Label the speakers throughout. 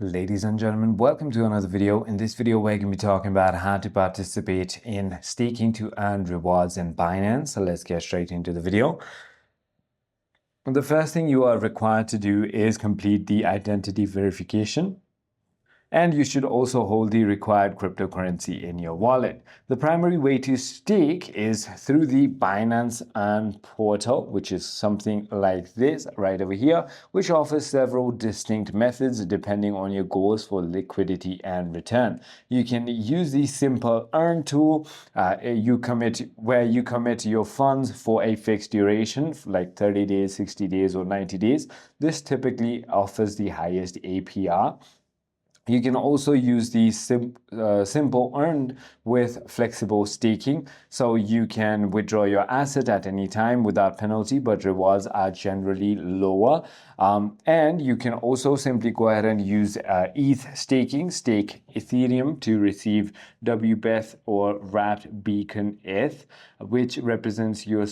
Speaker 1: Ladies and gentlemen, welcome to another video. In this video, we're going to be talking about how to participate in staking to earn rewards in Binance. So let's get straight into the video. The first thing you are required to do is complete the identity verification. And you should also hold the required cryptocurrency in your wallet. The primary way to stake is through the Binance Earn portal, which is something like this right over here, which offers several distinct methods depending on your goals for liquidity and return. You can use the simple earn tool where you commit your funds for a fixed duration, like 30 days, 60 days, or 90 days. This typically offers the highest APR. You can also use the simple earn with flexible staking. So you can withdraw your asset at any time without penalty, but rewards are generally lower. And you can also simply go ahead and use ETH staking, stake Ethereum to receive WBETH or Wrapped Beacon ETH, which represents your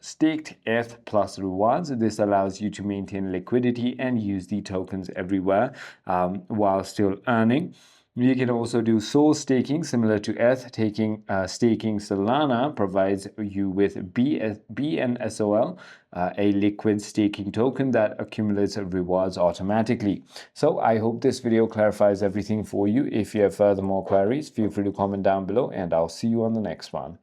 Speaker 1: staked ETH plus rewards. This allows you to maintain liquidity and use the tokens everywhere while still earning. You can also do soul staking, similar to ETH. Staking Solana provides you with BNSOL, a liquid staking token that accumulates rewards automatically. So I hope this video clarifies everything for you. If you have further more queries, feel free to comment down below, and I'll see you on the next one.